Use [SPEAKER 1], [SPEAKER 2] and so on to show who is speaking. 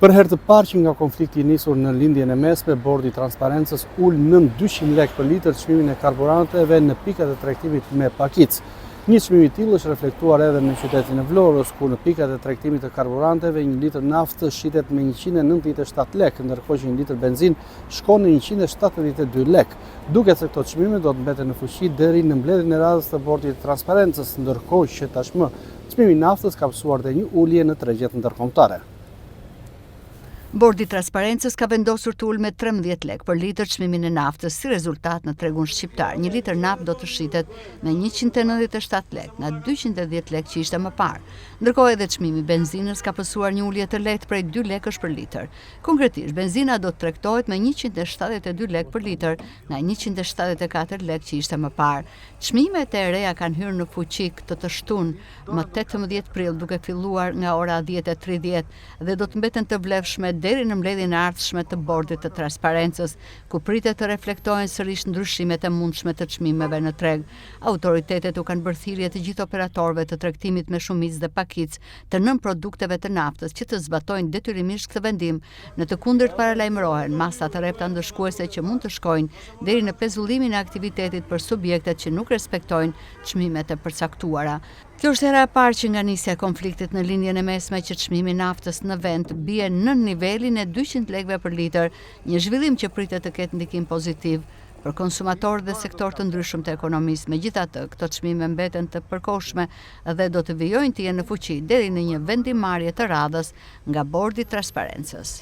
[SPEAKER 1] Për herë të parë që nga konflikti i nisur në lindjen e mesme, Bordi i Transparencës ul nën 200 lekë për litër çmimin e karburanteve në pikat e tregtimit me pakicë. Një çmim i tillë është reflektuar edhe në qytetin e Vlorës, ku në pikat e tregtimit të karburanteve 1 litër naftë shitet me 197 lekë, ndërkohë që 1 litër benzinë shkon në 172 lekë. Duket se këto çmime do të mbeten në fuqi deri në mbledhjen e radhës të Bordit të Transparencës, ndërkohë që tashmë çmimi i naftës ka mësuar dhe një ulje në tregjet ndërkombëtare.
[SPEAKER 2] Bordi i Transparencës ka vendosur të ulë me 13 lekë për litër çmimin e naftës. Si rezultat, në tregun shqiptar, 1 litër naftë do të shitet me 197 lekë, nga 210 lekë që ishte më parë. Ndërkohë edhe çmimi i benzinës ka pësuar një ulje të lehtë prej 2 lekësh për litër. Konkretisht, benzina do të tregtohet me 172 lekë për litër, nga 174 lekë që ishte më parë. Çmimet e reja kanë hyrë në fuqi këtë të shtunë më 18 prill, duke filluar nga ora 10:30 dhe do të mbeten të vlefshme deri në mbledhjen e ardhshme të Bordit të Transparencës, ku pritet të reflektohen sërish ndryshimet e mundshme të çmimeve në treg. Autoritetet u kanë bërë thirrje të gjithë operatorëve të tregtimit me shumicë dhe pakicë të nën produkteve të naftës që të zbatojnë detyrimisht këtë vendim. Në të kundërt paralajmërohen masa të rrepta ndëshkuese që mund të shkojnë deri në pezullimin e aktivitetit për subjektet që nuk respektojnë çmimet e përcaktuara. Kjo është hera e parë që nga nisja e konfliktit në lindjen e mesme që çmimi i naftës në vend bie në nivelin e 200 lekëve për litër, një zhvillim që pritet të ketë ndikim pozitiv për konsumatorët dhe sektor të ndryshëm të ekonomisë. Megjithatë, këto çmime mbeten të përkohshme dhe do të vijojnë të jenë në fuqi deri në një vendimarrje të radhës nga Bordi i Transparencës.